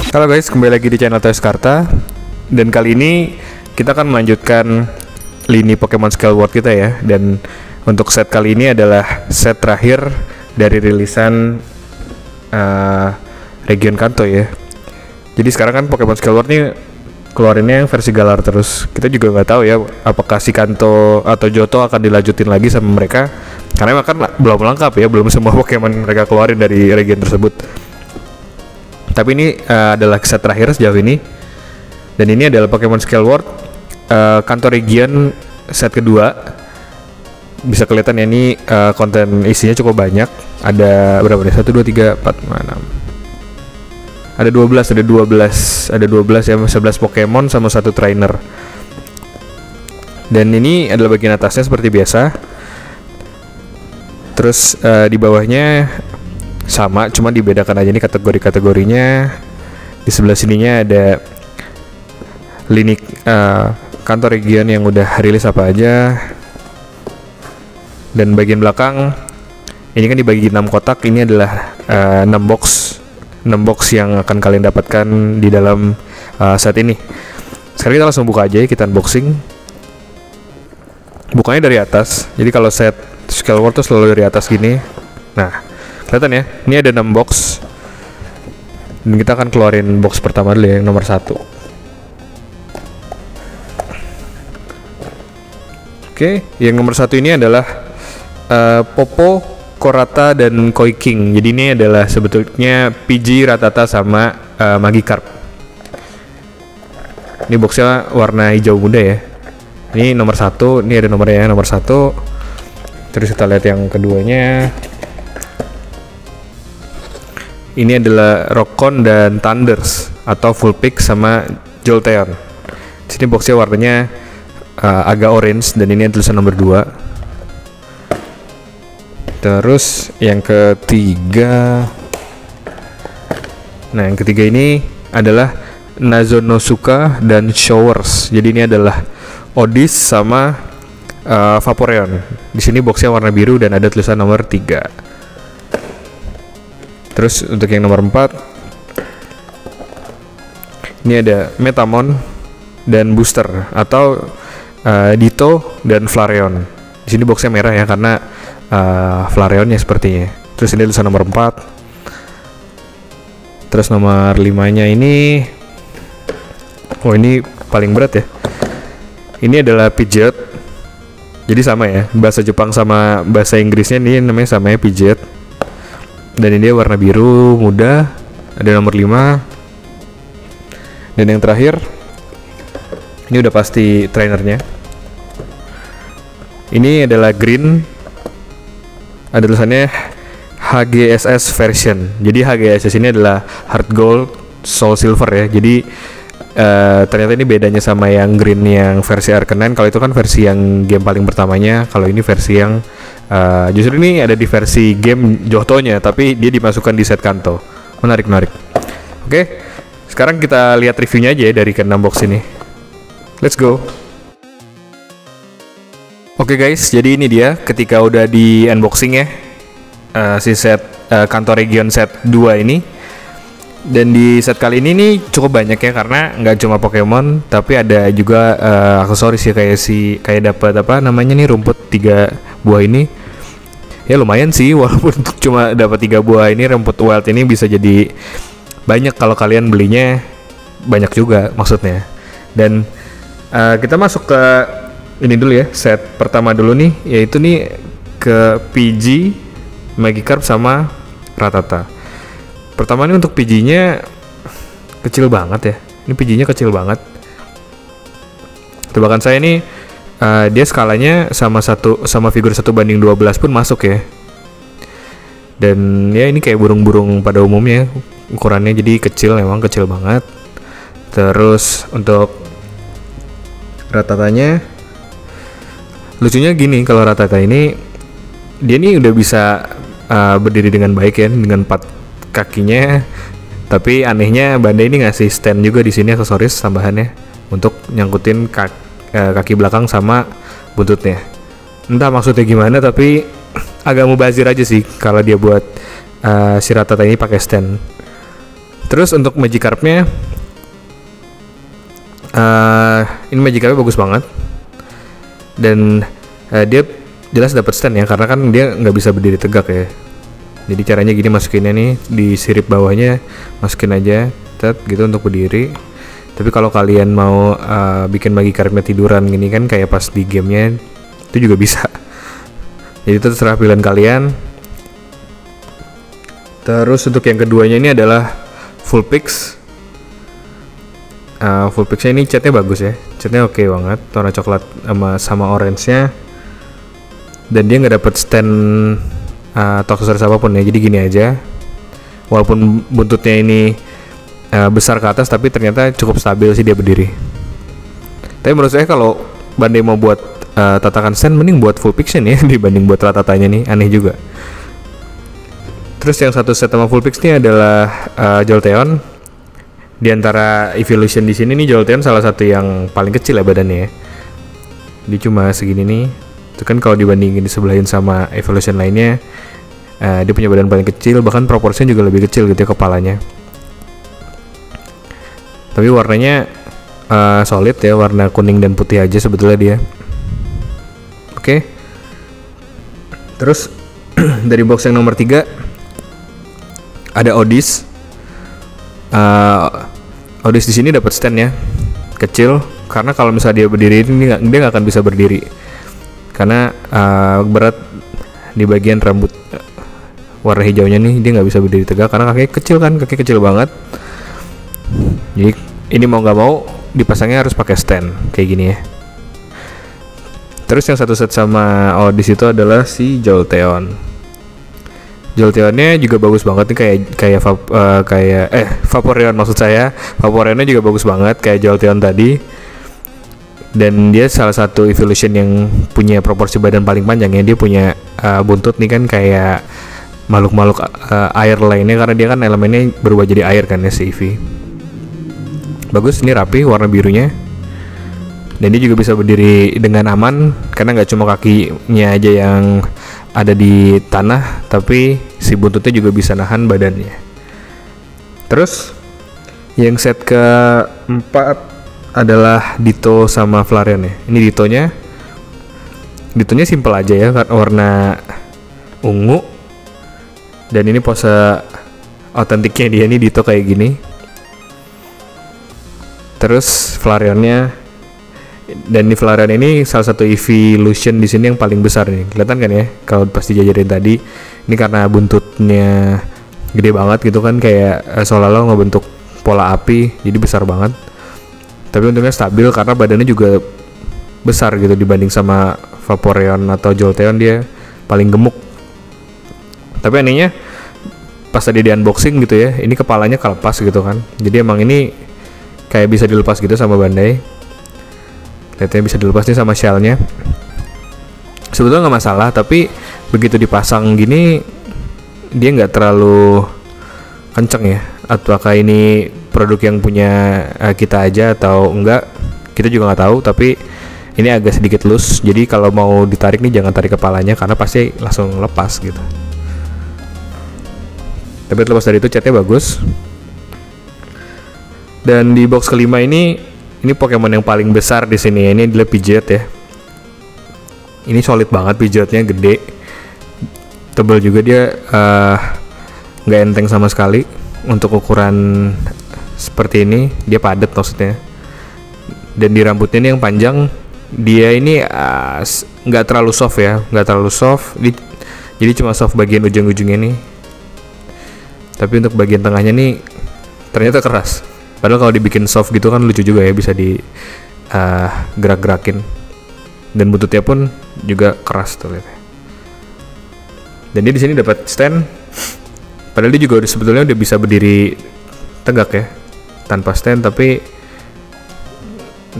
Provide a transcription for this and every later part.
Halo guys, kembali lagi di channel Toys Karta. Dan kali ini kita akan melanjutkan lini Pokemon Skyward kita ya. Dan untuk set kali ini adalah set terakhir dari rilisan region Kanto ya. Jadi sekarang kan Pokemon Skyward ini keluarinnya yang versi Galar terus. Kita juga nggak tahu ya apakah si Kanto atau Johto akan dilanjutin lagi sama mereka. Karena kan belum lengkap ya, belum semua Pokemon mereka keluarin dari region tersebut. Tapi ini adalah set terakhir sejauh ini. Dan ini adalah Pokemon Skyward Kanto region set kedua. Bisa kelihatan ya, ini konten isinya cukup banyak. Ada berapa nih? 1, 2, 3, 4, 5, 6. Ada 12 ya, 11 Pokemon sama 1 trainer. Dan ini adalah bagian atasnya seperti biasa. Terus di bawahnya sama, cuma dibedakan aja nih kategori-kategorinya. Di sebelah sininya ada lini Kanto region yang udah rilis apa aja. Dan bagian belakang ini kan dibagi 6 kotak. Ini adalah 6 box yang akan kalian dapatkan di dalam set ini. Sekarang kita langsung buka aja, kita unboxing. Bukanya dari atas. Jadi kalau set Skyward tuh selalu dari atas gini. Nah, kelihatan ya, ini ada 6 box. Dan kita akan keluarin box pertama dulu ya, yang nomor 1. Oke, yang nomor 1 ini adalah Popo, Korata, dan Koi King. Jadi ini adalah sebetulnya PG, Rattata, sama Magikarp. Ini boxnya warna hijau muda ya. Ini nomor 1, ini ada nomornya nomor 1. Terus kita lihat yang keduanya. Ini adalah Rockon dan Thunders atau Vulpix sama Jolteon. Di sini boxnya warnanya agak orange dan ini tulisan nomor 2. Terus yang ketiga. Nah, yang ketiga ini adalah Nazonosuka dan Showers. Jadi ini adalah Odis sama Vaporeon. Di sini boxnya warna biru dan ada tulisan nomor 3. Terus untuk yang nomor 4 ini ada Metamon dan Booster atau Ditto dan Flareon. Di sini boxnya merah ya karena Flareonnya sepertinya. Terus ini tulisan nomor 4. Terus nomor 5-nya ini, oh ini paling berat ya. Ini adalah Pidgeot. Jadi sama ya, bahasa Jepang sama bahasa Inggrisnya ini namanya sama ya, Pidgeot. Dan ini dia warna biru muda. Ada nomor 5. Dan yang terakhir, ini udah pasti trainernya. Ini adalah green. Ada tulisannya HGSS version. Jadi HGSS ini adalah Heart Gold, Soul Silver ya. Jadi ternyata ini bedanya sama yang green yang versi Arcanine. Kalau itu kan versi yang game paling pertamanya. Kalau ini versi yang justru ini ada di versi game Johto-nya, tapi dia dimasukkan di set Kanto. Menarik. Oke, sekarang kita lihat reviewnya aja ya dari ke-6 box ini. Let's go. Oke guys, jadi ini dia ketika udah di unboxing ya, si set Kanto region set 2 ini. Dan di set kali ini nih cukup banyak ya, karena nggak cuma Pokemon tapi ada juga aksesoris ya, kayak dapat apa namanya nih, rumput 3 buah ini. Ya lumayan sih, walaupun cuma dapat 3 buah ini rumput wild ini bisa jadi banyak kalau kalian belinya banyak juga maksudnya. Dan kita masuk ke ini dulu ya, set pertama dulu nih, yaitu nih ke PG, Magikarp sama Rattata. Pertama ini untuk PG-nya kecil banget ya. Ini PG-nya kecil banget. Tebakan saya ini dia skalanya sama figur 1:12 pun masuk ya. Dan ya ini kayak burung-burung pada umumnya ukurannya, jadi kecil, memang kecil banget. Terus untuk Rattatanya, lucunya gini, kalau Rattata ini dia nih udah bisa berdiri dengan baik ya, dengan 4 kakinya. Tapi anehnya Bandai ini ngasih stand juga di sini, aksesoris tambahannya untuk nyangkutin kaki belakang sama buntutnya. Entah maksudnya gimana, tapi agak mubazir aja sih kalau dia buat si Rattata ini pakai stand. Terus untuk magic carpnya, ini magic carpnya bagus banget. Dan dia jelas dapat stand ya, karena kan dia nggak bisa berdiri tegak ya. Jadi caranya gini, masukinnya nih di sirip bawahnya, masukin aja, gitu untuk berdiri. Tapi kalau kalian mau bikin magic carpnya tiduran gini kan, kayak pas di gamenya, itu juga bisa. Jadi itu terserah pilihan kalian. Terus untuk yang keduanya ini adalah full pix. Full pixnya ini catnya bagus ya, catnya oke banget, warna coklat sama orange-nya. Dan dia nggak dapet stand atau aksesoris apapun ya, jadi gini aja. Walaupun buntutnya ini besar ke atas, tapi ternyata cukup stabil sih dia berdiri. Tapi menurut saya kalau Bandai mau buat tatakan stand, mending buat full pixnya ya dibanding buat rata-ratanya nih, aneh juga. Terus yang satu set sama full pix ini adalah Jolteon. Di antara Evolution di sini nih, Jolteon salah satu yang paling kecil ya badannya ya. Dia cuma segini nih. Itu kan kalau dibandingin disebelahin sama Evolution lainnya, dia punya badan paling kecil, bahkan proporsinya juga lebih kecil gitu ya kepalanya. Tapi warnanya solid ya, warna kuning dan putih aja sebetulnya dia. Oke. Terus dari box yang nomor 3 ada Odis. Odis di sini dapat stand ya, kecil, karena kalau misalnya dia berdiri dia nggak akan bisa berdiri, karena berat di bagian rambut warna hijaunya nih, dia nggak bisa berdiri tegak karena kakinya kecil kan, kaki kecil banget. Jadi ini mau nggak mau dipasangnya harus pakai stand kayak gini ya. Terus yang satu set sama Odis itu adalah si Jolteon. Jolteonnya juga bagus banget nih, kayak Vaporeon maksud saya. Vaporeonnya juga bagus banget kayak Jolteon tadi. Dan dia salah satu Evolution yang punya proporsi badan paling panjang ya. Dia punya buntut nih kan kayak makhluk-makhluk air lainnya, karena dia kan elemennya berubah jadi air kan ya si Eevee. Bagus, ini rapi warna birunya. Dan dia juga bisa berdiri dengan aman, karena nggak cuma kakinya aja yang ada di tanah, tapi si buntutnya juga bisa nahan badannya. Terus yang set keempat adalah Ditto sama Flareon ya. Ini Dittonya simple aja ya, warna ungu. Dan ini pose autentiknya dia nih, Ditto kayak gini. Terus Flareonnya, dan di Flareon ini salah satu Evolution di sini yang paling besar nih, kelihatan kan ya kalau pas dijajarin tadi. Ini karena buntutnya gede banget gitu kan, kayak seolah-olah ngebentuk pola api, jadi besar banget. Tapi untungnya stabil karena badannya juga besar gitu dibanding sama Vaporeon atau Jolteon, dia paling gemuk. Tapi anehnya pas tadi di unboxing gitu ya, ini kepalanya kelepas gitu kan, jadi emang ini kayak bisa dilepas gitu sama Bandai. Lihatnya bisa dilepas nih sama shellnya. Sebetulnya nggak masalah, tapi begitu dipasang gini dia nggak terlalu kenceng ya. Apakah ini produk yang punya kita aja atau enggak, kita juga nggak tahu. Tapi ini agak sedikit loose, jadi kalau mau ditarik nih jangan tarik kepalanya karena pasti langsung lepas gitu. Tapi terlepas dari itu catnya bagus. Dan di box kelima ini Pokemon yang paling besar di sini ya. Ini adalah Pidgeot ya. Ini solid banget, Pidgeotnya gede, tebal juga dia, nggak enteng sama sekali untuk ukuran seperti ini. Dia padat maksudnya. Dan di rambutnya ini yang panjang, dia ini nggak terlalu soft ya, nggak terlalu soft. Jadi cuma soft bagian ujung-ujungnya nih. Tapi untuk bagian tengahnya nih ternyata keras. Padahal kalau dibikin soft gitu kan lucu juga ya, bisa di gerak-gerakin. Dan buntutnya pun juga keras tuh lihat. Dan dia di sini dapat stand. Padahal dia juga sebetulnya udah bisa berdiri tegak ya, tanpa stand. Tapi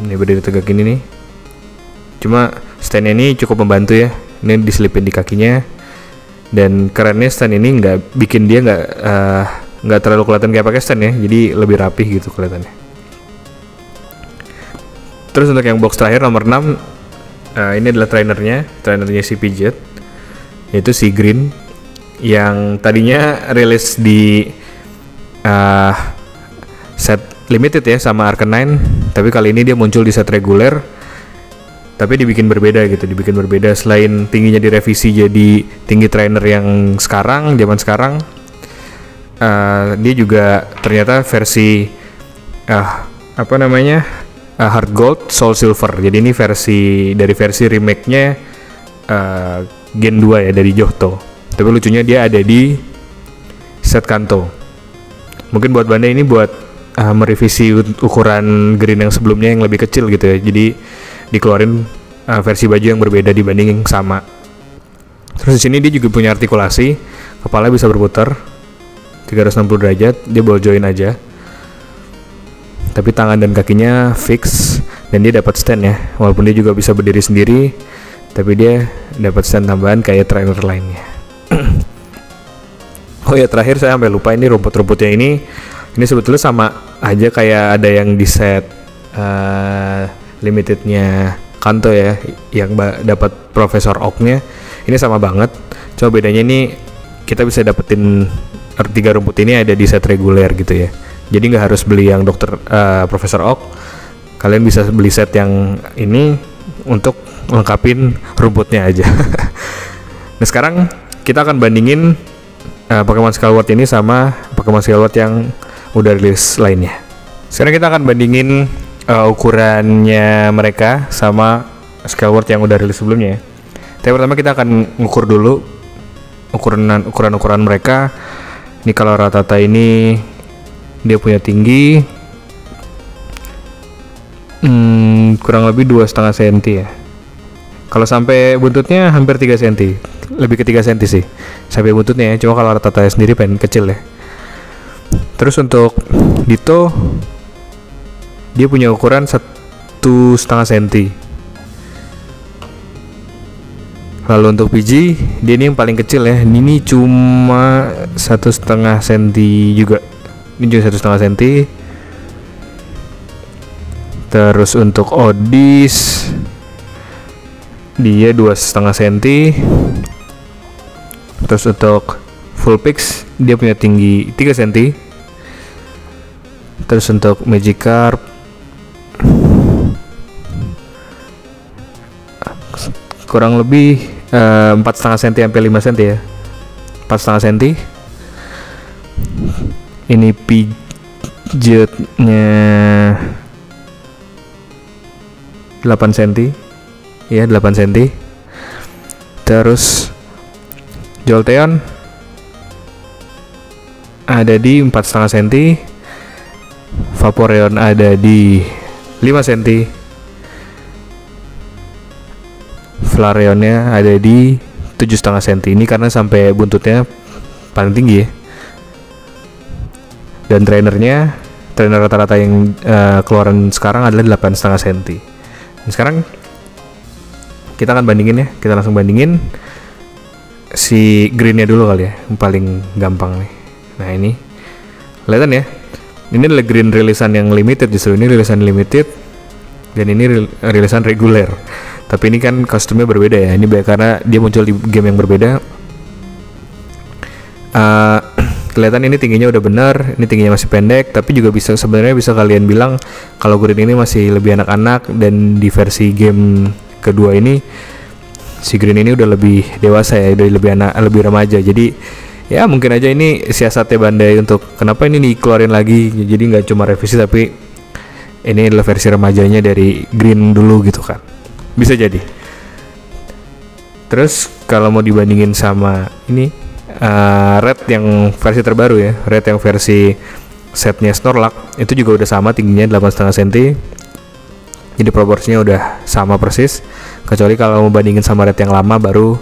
ini berdiri tegak ini nih. Cuma standnya ini cukup membantu ya. Ini diselipin di kakinya. Dan kerennya stand ini nggak bikin dia nggak terlalu kelihatan kayak pakai stand ya, jadi lebih rapih gitu kelihatannya. Terus untuk yang box terakhir nomor 6, ini adalah trainernya si Pidgeot, yaitu si Green, yang tadinya rilis di set limited ya sama Arcanine, tapi kali ini dia muncul di set reguler, tapi dibikin berbeda gitu, dibikin berbeda. Selain tingginya direvisi jadi tinggi trainer yang sekarang, zaman sekarang, dia juga ternyata versi Heart Gold, Soul Silver. Jadi ini versi remake-nya Gen 2 ya, dari Johto. Tapi lucunya dia ada di set Kanto. Mungkin buat Bandai ini buat merevisi ukuran green yang sebelumnya yang lebih kecil gitu ya. Jadi dikeluarin versi baju yang berbeda dibanding yang sama. Terus di sini dia juga punya artikulasi, kepala bisa berputar 360 derajat, dia ball joint aja. Tapi tangan dan kakinya fix, dan dia dapat stand ya. Walaupun dia juga bisa berdiri sendiri, tapi dia dapat stand tambahan kayak trainer lainnya. Oh ya, terakhir saya sampai lupa, ini rumput-rumputnya ini sebetulnya sama aja kayak ada yang di set limitednya Kanto ya, yang dapat Profesor Oak-nya. Ini sama banget, cuma bedanya ini kita bisa dapetin 3 rumput ini ada di set reguler gitu ya. Jadi nggak harus beli yang Profesor Oak, kalian bisa beli set yang ini untuk lengkapin rumputnya aja. Nah sekarang kita akan bandingin Pokemon Skyward ini sama Pokemon Skyward yang udah rilis lainnya. Sekarang kita akan bandingin ukurannya mereka sama Skyward yang udah rilis sebelumnya. Tapi pertama kita akan ngukur dulu ukuran mereka. Ini kalau Rattata ini dia punya tinggi kurang lebih 2,5 cm ya. Kalau sampai buntutnya hampir 3 cm, lebih ke 3 cm sih sampai buntutnya ya. Cuma kalau Rattata sendiri pengen kecil ya. Terus untuk Ditto dia punya ukuran 1,5 cm. Lalu untuk Pidgey dia ini yang paling kecil ya. Ini cuma 1,5 cm juga. Ini juga 1,5 cm. Terus untuk Oddish dia 2,5 cm. Terus untuk Vulpix dia punya tinggi 3 cm. Terus untuk Magikarp kurang lebih 4,5 cm sampai 5 cm ya. 4,5 cm. Ini Pidgeotnya 8 cm ya, 8 cm. Terus Jolteon ada di 4,5 cm. Vaporeon ada di 5 cm. Flareonnya ada di 7,5 cm. Ini karena sampai buntutnya paling tinggi ya. Dan trainer rata-rata yang keluaran sekarang adalah 8,5 cm. Nah, sekarang kita akan bandingin ya. Kita langsung bandingin si greennya dulu kali ya, yang paling gampang nih. Nah ini kelihatan ya, ini adalah green rilisan yang limited, justru ini rilisan limited dan ini rilisan reguler. Tapi ini kan kostumnya berbeda ya, ini karena dia muncul di game yang berbeda. Kelihatan ini tingginya udah benar, ini tingginya masih pendek, tapi juga sebenarnya bisa kalian bilang kalau green ini masih lebih anak-anak, dan di versi game kedua ini si green ini udah lebih dewasa ya, udah lebih remaja. Jadi ya mungkin aja ini siasatnya Bandai untuk kenapa ini dikeluarin lagi, jadi nggak cuma revisi tapi ini adalah versi remajanya dari green dulu gitu kan, bisa jadi. Terus kalau mau dibandingin sama ini red yang versi terbaru ya, red yang versi setnya Snorlax itu juga udah sama tingginya 8,5 cm. Jadi proporsinya udah sama persis, kecuali kalau mau bandingin sama red yang lama baru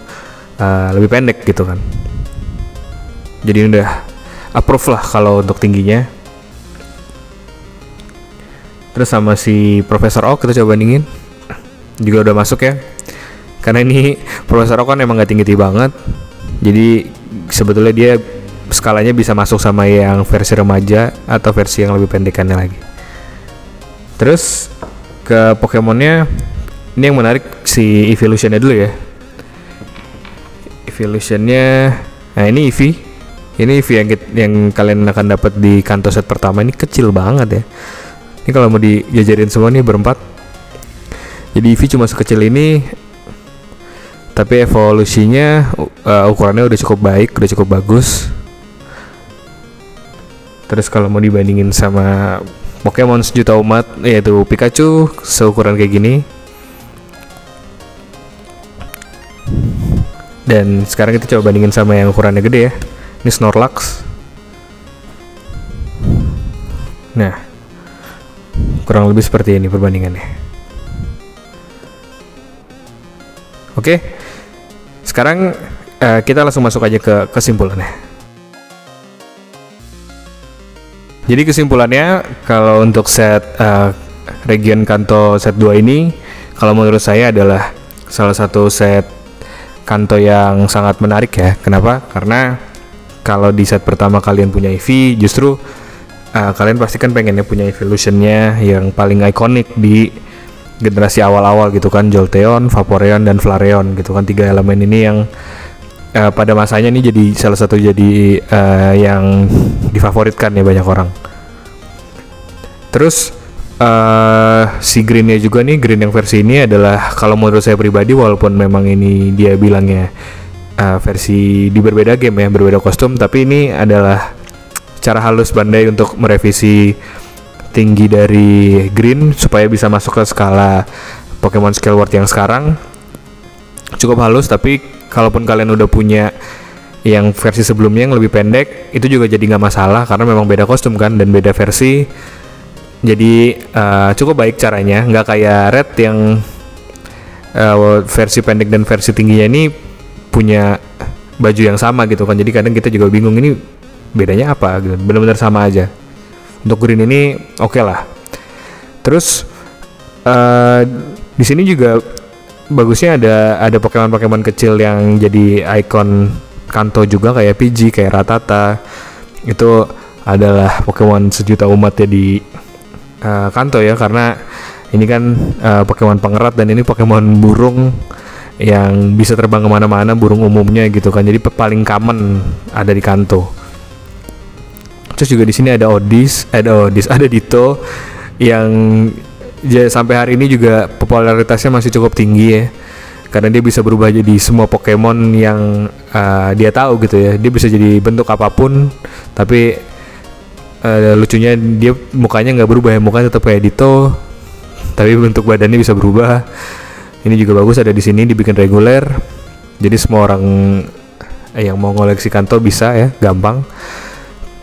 lebih pendek gitu kan. Jadi udah approve lah kalau untuk tingginya. Terus sama si Profesor Oak kita coba bandingin, juga udah masuk ya. Karena ini Profesor Oak kan emang gak tinggi banget, jadi sebetulnya dia skalanya bisa masuk sama yang versi remaja atau versi yang lebih pendekannya lagi. Terus ke Pokemonnya, ini yang menarik si Evolutionnya dulu ya. Evolutionnya, nah ini Eevee Ini EV yang kalian akan dapat di Kanto set pertama ini kecil banget ya. Ini kalau mau dijajarin semua nih berempat. Jadi EV cuma sekecil ini, tapi evolusinya ukurannya udah cukup baik, udah cukup bagus. Terus kalau mau dibandingin sama Pokemon sejuta umat, yaitu Pikachu seukuran kayak gini. Dan sekarang kita coba bandingin sama yang ukurannya gede ya. Ini Snorlax. Nah, kurang lebih seperti ini perbandingannya. Oke, sekarang kita langsung masuk aja ke kesimpulannya. Jadi kesimpulannya, kalau untuk set Region Kanto set 2 ini, kalau menurut saya adalah salah satu set Kanto yang sangat menarik ya. Kenapa? Karena kalau di set pertama kalian punya EV, justru kalian pasti kan pengennya punya evolutionnya yang paling ikonik di generasi awal-awal gitu kan, Jolteon, Vaporeon, dan Flareon gitu kan. 3 elemen ini yang pada masanya ini jadi salah satu yang difavoritkan ya banyak orang. Terus si greennya juga nih, green yang versi ini adalah kalau menurut saya pribadi, walaupun memang ini dia bilangnya versi di berbeda game ya, berbeda kostum, tapi ini adalah cara halus Bandai untuk merevisi tinggi dari green supaya bisa masuk ke skala Pokemon Skyward yang sekarang. Cukup halus, tapi kalaupun kalian udah punya yang versi sebelumnya yang lebih pendek, itu juga jadi nggak masalah karena memang beda kostum kan dan beda versi. Jadi cukup baik caranya, nggak kayak Red yang versi pendek dan versi tingginya ini punya baju yang sama gitu kan. Jadi kadang kita juga bingung ini bedanya apa gitu. Benar-benar sama aja. Untuk green ini oke lah. Terus di sini juga bagusnya ada Pokemon kecil yang jadi ikon Kanto juga, kayak Pidgey, kayak Rattata. Itu adalah Pokemon sejuta umat ya di Kanto ya, karena ini kan Pokemon pengerat dan ini Pokemon burung yang bisa terbang kemana-mana, burung umumnya gitu kan. Jadi paling common ada di Kanto. Terus juga di sini ada ada Ditto yang sampai hari ini juga popularitasnya masih cukup tinggi ya, karena dia bisa berubah jadi semua Pokemon yang dia tahu gitu ya. Dia bisa jadi bentuk apapun, tapi lucunya dia mukanya nggak berubah ya, mukanya tetap kayak Ditto, tapi bentuk badannya bisa berubah. Ini juga bagus, ada di sini dibikin reguler, jadi semua orang yang mau ngoleksi Kanto bisa ya, gampang.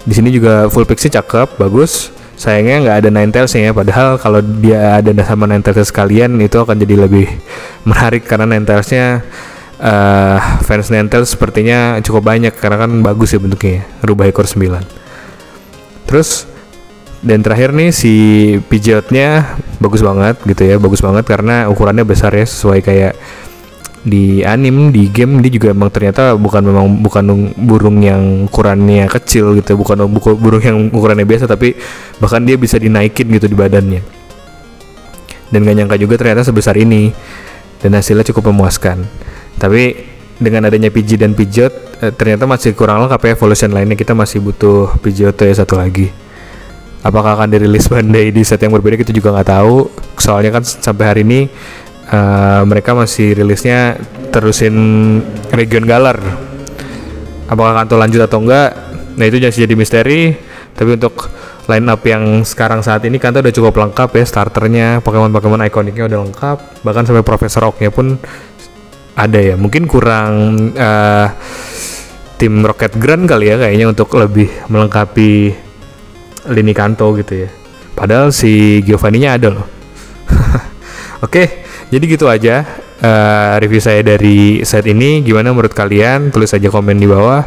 Di sini juga full pixie cakep, bagus. Sayangnya nggak ada Ninetales-nya ya, padahal kalau dia ada sama Ninetales sekalian itu akan jadi lebih menarik, karena Ninetales-nya fans Ninetales sepertinya cukup banyak karena kan bagus ya bentuknya, rubah ekor 9. Terus dan terakhir nih si Pidgeotnya bagus banget gitu ya, bagus banget karena ukurannya besar ya, sesuai kayak di di game. Dia juga emang ternyata bukan burung yang ukurannya kecil gitu, bukan burung yang ukurannya biasa, tapi bahkan dia bisa dinaikin gitu di badannya. Dan gak nyangka juga ternyata sebesar ini, dan hasilnya cukup memuaskan. Tapi dengan adanya Pidgey dan Pidgeot, ternyata masih kurang lengkap ya evolution lainnya. Kita masih butuh Pidgeot ya satu lagi. Apakah akan dirilis Bandai di set yang berbeda, kita juga nggak tahu. Soalnya kan sampai hari ini mereka masih rilisnya terusin Region Galar. Apakah Kanto lanjut atau enggak, nah itu masih jadi misteri. Tapi untuk line up yang sekarang saat ini, Kanto udah cukup lengkap ya, starternya, Pokemon ikoniknya udah lengkap, bahkan sampai Profesor Oaknya pun ada ya. Mungkin kurang tim Rocket Grand kali ya kayaknya untuk lebih melengkapi lini Kanto gitu ya. Padahal si Giovanni-nya ada loh. Oke, jadi gitu aja review saya dari set ini. Gimana menurut kalian? Tulis aja komen di bawah.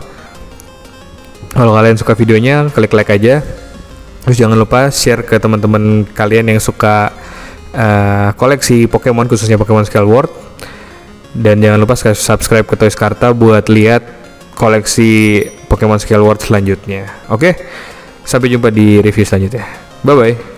Kalau kalian suka videonya, klik like aja. Terus jangan lupa share ke teman-teman kalian yang suka koleksi Pokemon, khususnya Pokemon Skyward. Dan jangan lupa subscribe ke Toys Karta buat lihat koleksi Pokemon Skyward selanjutnya. Oke, sampai jumpa di review selanjutnya. Bye-bye.